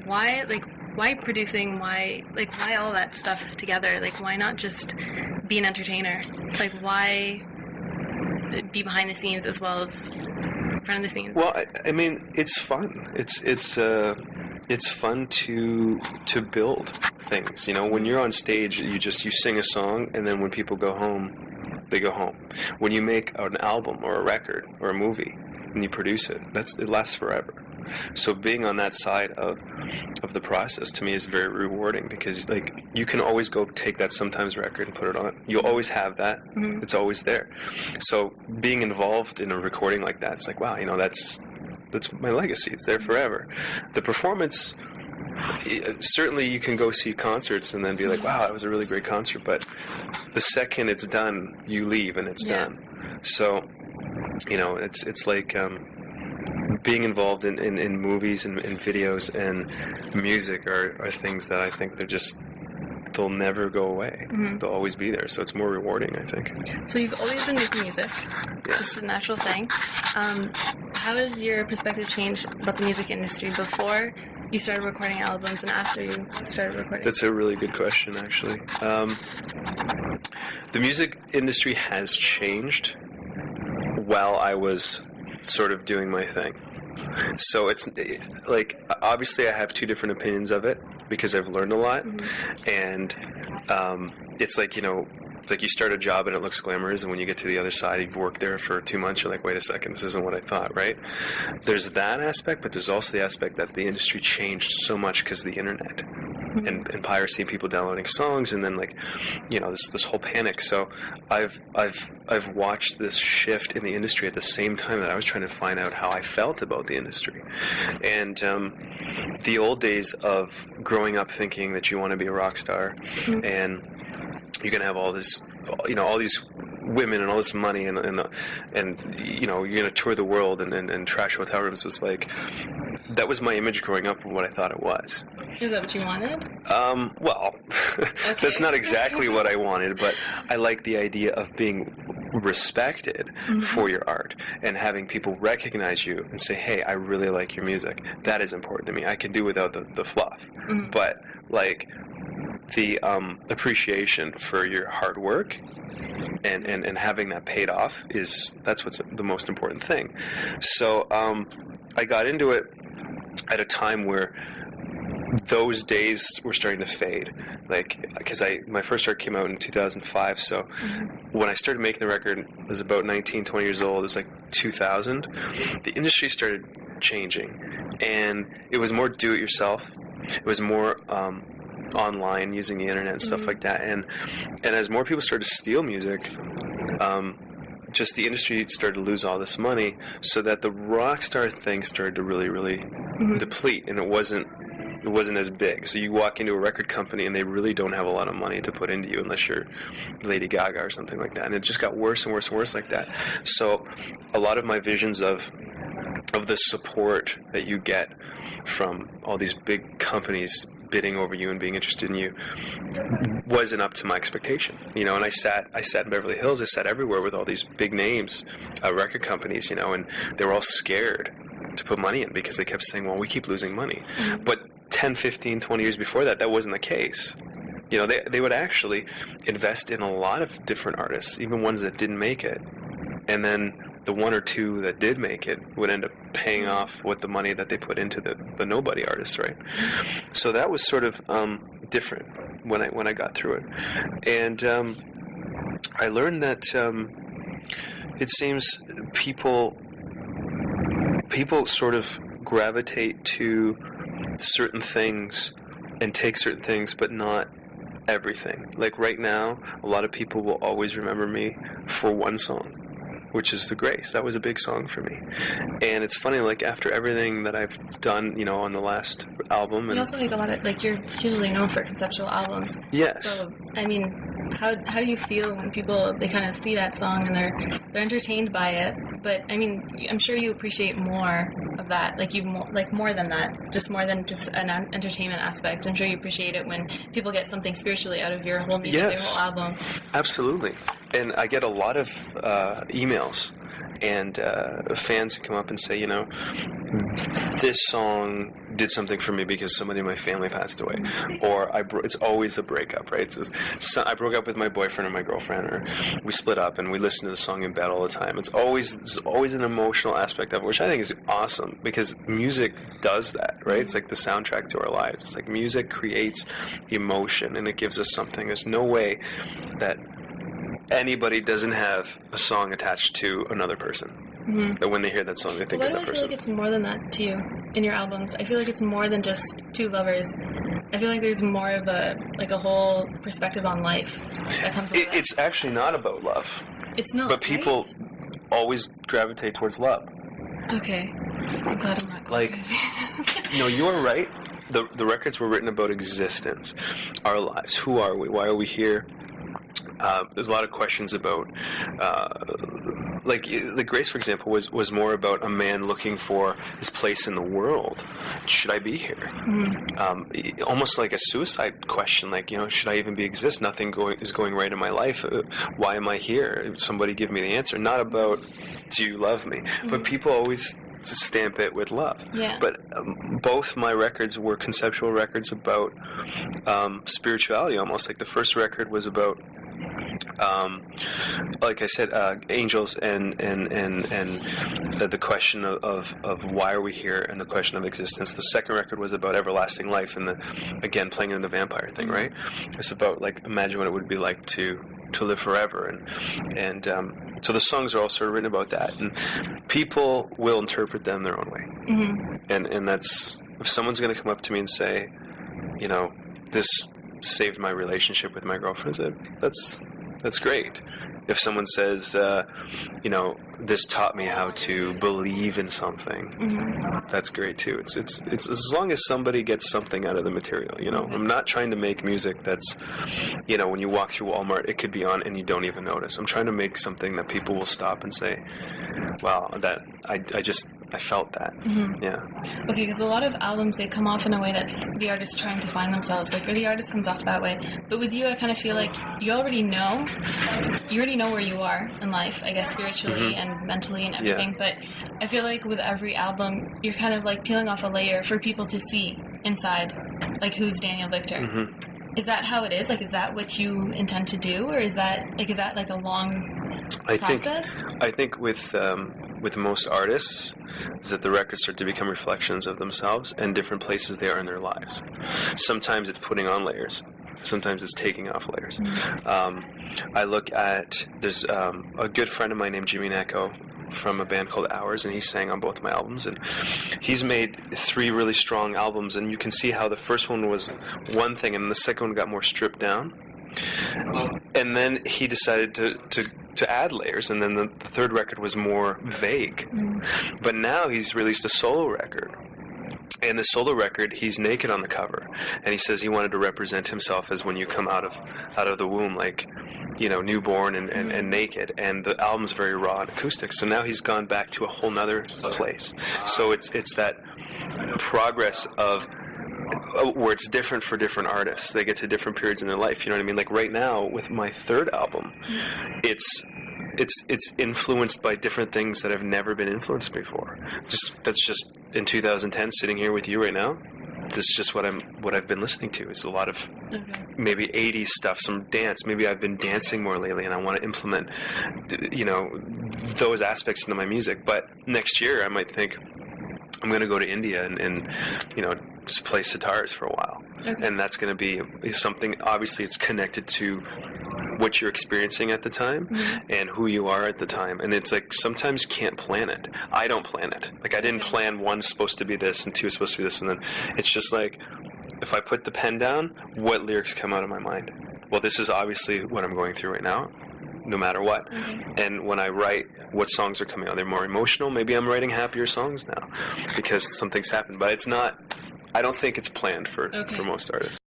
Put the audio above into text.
Why producing? Why all that stuff together? Like, why not just be an entertainer? Like, why be behind the scenes as well as front of the scenes? Well, I mean, it's fun. It's fun to build things. You know, when you're on stage, you sing a song, and then when people go home, they go home. When you make an album or a record or a movie and you produce it, it lasts forever. So being on that side of the process to me is very rewarding, because like you can always go take that Sometimes record and put it on. You'll always have that. Mm-hmm. It's always there. So being involved in a recording like that, it's like, wow, you know, that's my legacy. It's there forever. The performance, certainly you can go see concerts and then be like, wow, that was a really great concert, but the second it's done, you leave and it's done. So, you know, it's like being involved in movies and videos and music are things that I think they'll never go away. Mm-hmm. They'll always be there. So it's more rewarding, I think. So you've always been making music, just a natural thing. How has your perspective changed about the music industry before you started recording albums and after you started recording? That's a really good question, actually. The music industry has changed while I was sort of doing my thing. So it's like, obviously I have two different opinions of it because I've learned a lot. Mm-hmm. And it's like, you know, it's like you start a job and it looks glamorous, and when you get to the other side, you've worked there for 2 months, you're like, wait a second, this isn't what I thought, right? There's that aspect, but there's also the aspect that the industry changed so much because of the internet. Mm-hmm. and piracy, people downloading songs, and then like, you know, this whole panic. So I've watched this shift in the industry at the same time that I was trying to find out how I felt about the industry. And the old days of growing up thinking that you want to be a rock star, mm-hmm. and you're gonna have all this, you know, all these women and all this money and you know, you're gonna tour the world and trash hotel rooms, was like, that was my image growing up of what I thought it was. Is that what you wanted? Well, okay. That's not exactly what I wanted, but I like the idea of being respected, mm-hmm. for your art and having people recognize you and say, hey, I really like your music. That is important to me. I can do without the fluff. Mm-hmm. But like the appreciation for your hard work and having that paid off, that's what's the most important thing. So I got into it at a time where those days were starting to fade, like, because my first record came out in 2005, so mm-hmm. when I started making the record, I was about 19, 20 years old. It was like 2000. The industry started changing, and it was more do-it-yourself. It was more online, using the internet and stuff, mm-hmm. like that, and as more people started to steal music, just the industry started to lose all this money, so that the rock star thing started to really, really mm-hmm. deplete, and it wasn't as big. So you walk into a record company and they really don't have a lot of money to put into you unless you're Lady Gaga or something like that. And it just got worse and worse and worse like that. So a lot of my visions of the support that you get from all these big companies bidding over you and being interested in you wasn't up to my expectation, you know. And I sat in Beverly Hills, I sat everywhere with all these big names, record companies, you know, and they were all scared to put money in because they kept saying, well, we keep losing money. Mm-hmm. But 10, 15, 20 years before that wasn't the case. You know, they would actually invest in a lot of different artists, even ones that didn't make it. And then the one or two that did make it would end up paying off with the money that they put into the nobody artists, right? So that was sort of different when I got through it. And I learned that it seems people sort of gravitate to certain things and take certain things, but not everything. Like right now, a lot of people will always remember me for one song, which is The Grace. That was a big song for me. And it's funny, like, after everything that I've done, you know, on the last album. And you also make a lot of, like, you're usually known for conceptual albums. Yes. So, I mean, how do you feel when people, they kind of see that song and they're entertained by it? But, I mean, I'm sure you appreciate more of that, more than that, just more than just an entertainment aspect. I'm sure you appreciate it when people get something spiritually out of your whole music, yes, your whole album. Absolutely. And I get a lot of emails and fans who come up and say, you know, this song did something for me because somebody in my family passed away, or it's always a breakup, right? I broke up with my boyfriend or my girlfriend, or we split up and we listen to the song in bed all the time. There's always an emotional aspect of it, which I think is awesome, because music does that, right? It's like the soundtrack to our lives. It's like music creates emotion, and it gives us something. There's no way that anybody doesn't have a song attached to another person. That when they hear that song, they think of that person. I feel like it's more than that to you in your albums. I feel like it's more than just two lovers. I feel like there's more of a whole perspective on life that comes with it. It's actually not about love. It's not. But people always gravitate towards love. Okay. I'm glad I'm not crazy. No, you are right. The records were written about existence, our lives. Who are we? Why are we here? There's a lot of questions about, like Grace, for example, was more about a man looking for his place in the world. Should I be here? Almost like a suicide question, like, should I even exist? Nothing is going right in my life. Why am I here? Somebody give me the answer. Not about, do you love me? But people always stamp it with love. Yeah. But both my records were conceptual records about spirituality, almost. Like the first record was about, like I said, angels and the question of why are we here, and the question of existence. The second record was about everlasting life, and again playing in the vampire thing, right? It's about, like, imagine what it would be like to live forever, and so the songs are all sort of written about that, and people will interpret them their own way. And that's, if someone's going to come up to me and say, this saved my relationship with my girlfriend, that's great. If someone says, this taught me how to believe in something, that's great too. It's as long as somebody gets something out of the material, I'm not trying to make music that's, when you walk through Walmart, it could be on and you don't even notice. I'm trying to make something that people will stop and say, wow, that I felt that. Yeah. Okay, because a lot of albums, they come off in a way that the artist's trying to find themselves, or the artist comes off that way. But with you, I kind of feel like you already know where you are in life, I guess, spiritually and mentally and everything. But I feel like with every album, you're kind of like peeling off a layer for people to see inside, like, who's Daniel Victor. Is that how it is? Like, is that what you intend to do, or is that like a long process? I think with most artists, is that the records start to become reflections of themselves and different places they are in their lives. Sometimes it's putting on layers. Sometimes it's taking off layers. I look at, there's a good friend of mine named Jimmy Necco from a band called Hours, and he sang on both my albums, and he's made 3 really strong albums, and you can see how the first one was one thing and the second one got more stripped down, and then he decided to add layers, and then the third record was more vague. But now he's released a solo record, and the solo record, he's naked on the cover, and he says he wanted to represent himself as when you come out of the womb, like, newborn and naked, and the album's very raw and acoustic. So now he's gone back to a whole nother place. So it's that progress of where it's different for different artists. They get to different periods in their life. You know what I mean? Like right now with my third album, it's influenced by different things that have never been influenced before. That's just in 2010, sitting here with you right now. This is just what I've been listening to. It's a lot of maybe 80s stuff, some dance. Maybe I've been dancing more lately, and I want to implement, those aspects into my music. But next year, I might think I'm going to go to India and just play sitars for a while, and that's going to be something. Obviously, it's connected to what you're experiencing at the time and who you are at the time. And it's like sometimes you can't plan it. I don't plan it. Like I didn't plan 1's supposed to be this and 2 is supposed to be this, and then it's just like if I put the pen down, what lyrics come out of my mind? Well, this is obviously what I'm going through right now, no matter what. And when I write, what songs are coming out? They're more emotional. Maybe I'm writing happier songs now because something's happened. But it's not, I don't think it's planned for most artists.